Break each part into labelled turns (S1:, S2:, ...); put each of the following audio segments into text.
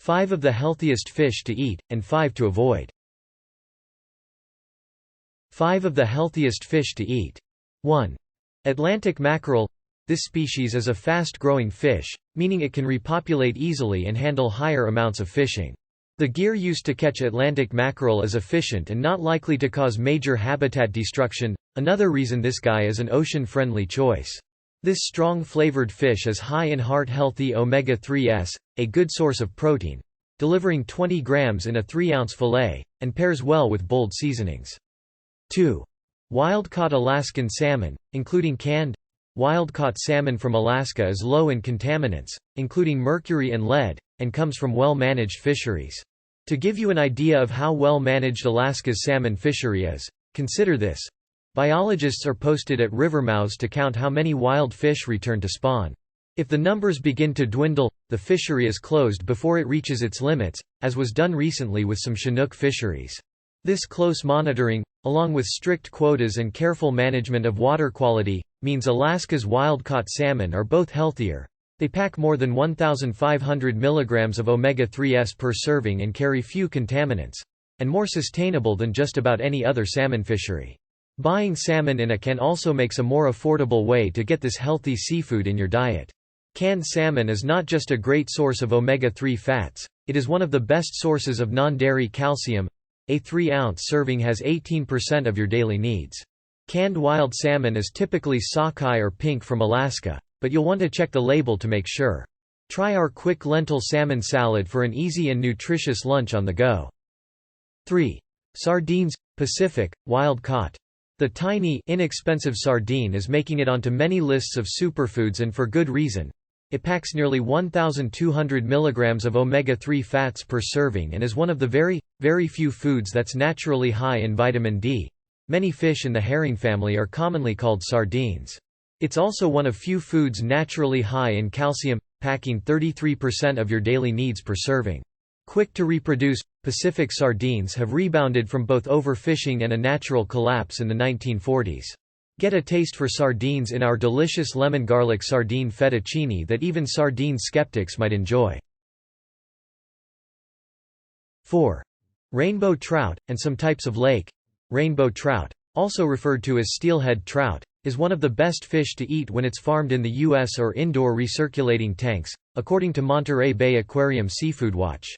S1: 5 of the healthiest fish to eat, and 5 to avoid. 5 of the healthiest fish to eat. 1. Atlantic mackerel. This species is a fast-growing fish, meaning it can repopulate easily and handle higher amounts of fishing. The gear used to catch Atlantic mackerel is efficient and not likely to cause major habitat destruction, another reason this guy is an ocean-friendly choice. This strong flavored fish is high in heart-healthy omega-3s, a good source of protein, delivering 20 grams in a 3-ounce fillet, and pairs well with bold seasonings. 2. Wild-caught Alaskan salmon, including canned. Wild-caught salmon from Alaska is low in contaminants, including mercury and lead, and comes from well-managed fisheries. To give you an idea of how well-managed Alaska's salmon fishery is, consider this. Biologists are posted at river mouths to count how many wild fish return to spawn. If the numbers begin to dwindle, the fishery is closed before it reaches its limits, as was done recently with some Chinook fisheries. This close monitoring, along with strict quotas and careful management of water quality, means Alaska's wild-caught salmon are both healthier. They pack more than 1,500 mg of omega-3s per serving and carry few contaminants, and more sustainable than just about any other salmon fishery. Buying salmon in a can also makes a more affordable way to get this healthy seafood in your diet. Canned salmon is not just a great source of omega-3 fats, it is one of the best sources of non-dairy calcium. A 3-ounce serving has 18% of your daily needs. Canned wild salmon is typically sockeye or pink from Alaska, but you'll want to check the label to make sure. Try our quick lentil salmon salad for an easy and nutritious lunch on the go. 3. Sardines, Pacific, wild-caught. The tiny, inexpensive sardine is making it onto many lists of superfoods, and for good reason. It packs nearly 1,200 mg of omega-3 fats per serving and is one of the very, very few foods that's naturally high in vitamin D. Many fish in the herring family are commonly called sardines. It's also one of few foods naturally high in calcium, packing 33% of your daily needs per serving. Quick to reproduce, Pacific sardines have rebounded from both overfishing and a natural collapse in the 1940s. Get a taste for sardines in our delicious lemon garlic sardine fettuccine that even sardine skeptics might enjoy. 4. Rainbow trout, and some types of lake. Rainbow trout, also referred to as steelhead trout, is one of the best fish to eat when it's farmed in the U.S. or indoor recirculating tanks, according to Monterey Bay Aquarium Seafood Watch.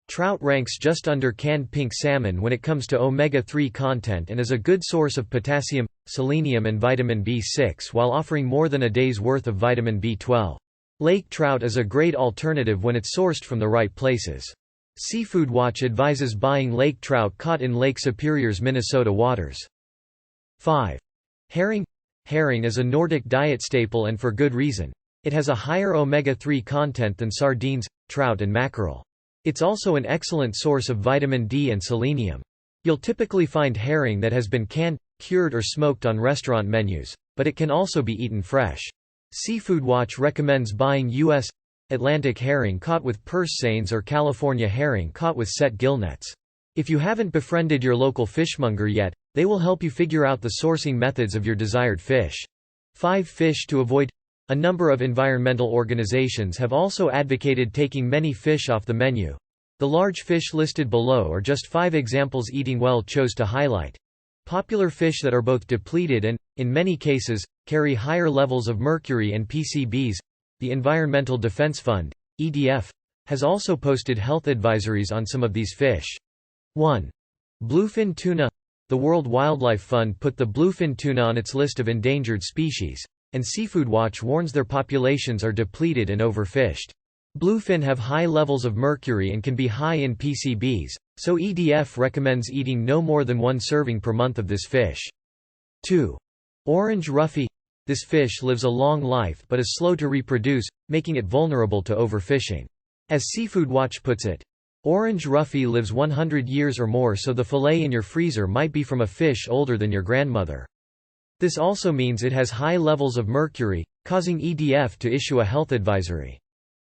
S1: Trout ranks just under canned pink salmon when it comes to omega-3 content and is a good source of potassium, selenium and vitamin B6 while offering more than a day's worth of vitamin B12. Lake trout is a great alternative when it's sourced from the right places. Seafood Watch advises buying lake trout caught in Lake Superior's Minnesota waters. 5. Herring. Herring is a Nordic diet staple, and for good reason. It has a higher omega-3 content than sardines, trout and mackerel. It's also an excellent source of vitamin D and selenium. You'll typically find herring that has been canned, cured or smoked on restaurant menus, but it can also be eaten fresh. Seafood Watch recommends buying U.S. Atlantic herring caught with purse seines or California herring caught with set gillnets. If you haven't befriended your local fishmonger yet, they will help you figure out the sourcing methods of your desired fish. 5 fish to avoid. A number of environmental organizations have also advocated taking many fish off the menu. The large fish listed below are just 5 examples Eating Well chose to highlight. Popular fish that are both depleted and, in many cases, carry higher levels of mercury and PCBs. The Environmental Defense Fund, EDF, has also posted health advisories on some of these fish. 1. Bluefin tuna. The World Wildlife Fund put the bluefin tuna on its list of endangered species, and Seafood Watch warns their populations are depleted and overfished. Bluefin have high levels of mercury and can be high in PCBs, so EDF recommends eating no more than 1 serving per month of this fish. 2. Orangeruffy. This fish lives a long life but is slow to reproduce, making it vulnerable to overfishing. As Seafood Watch puts it, orangeruffy lives 100 years or more, so the fillet in your freezer might be from a fish older than your grandmother. This also means it has high levels of mercury, causing EDF to issue a health advisory.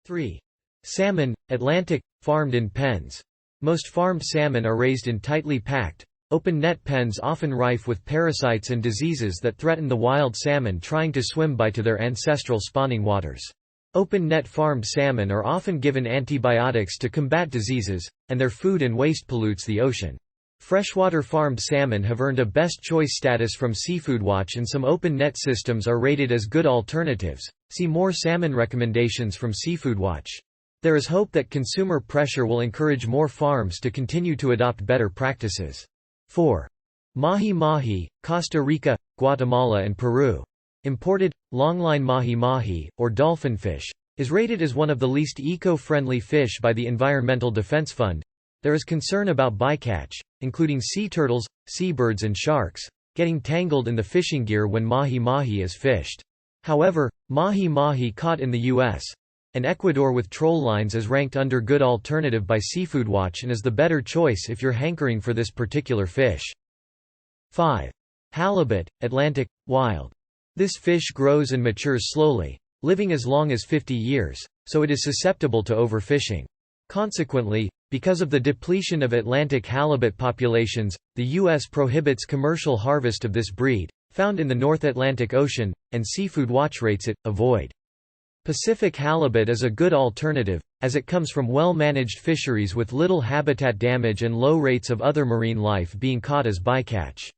S1: 3. Salmon, Atlantic, farmed in pens. Most farmed salmon are raised in tightly packed, open net pens often rife with parasites and diseases that threaten the wild salmon trying to swim by to their ancestral spawning waters. Open-net farmed salmon are often given antibiotics to combat diseases, and their food and waste pollutes the ocean. Freshwater farmed salmon have earned a best choice status from Seafood Watch, and some open-net systems are rated as good alternatives. See more salmon recommendations from Seafood Watch. There is hope that consumer pressure will encourage more farms to continue to adopt better practices. 4. Mahi, Costa Rica, Guatemala and Peru. Imported, longline mahi, or dolphinfish, is rated as one of the least eco-friendly fish by the Environmental Defense Fund. There is concern about bycatch, including sea turtles, seabirds and sharks, getting tangled in the fishing gear when mahi is fished. However, mahi caught in the U.S. and Ecuador with troll lines is ranked under good alternative by Seafood Watch and is the better choice if you're hankering for this particular fish. 5. Halibut, Atlantic, wild. This fish grows and matures slowly, living as long as 50 years, so it is susceptible to overfishing. Consequently, because of the depletion of Atlantic halibut populations, the U.S. prohibits commercial harvest of this breed, found in the North Atlantic Ocean, and Seafood Watch rates it avoid. Pacific halibut is a good alternative, as it comes from well-managed fisheries with little habitat damage and low rates of other marine life being caught as bycatch.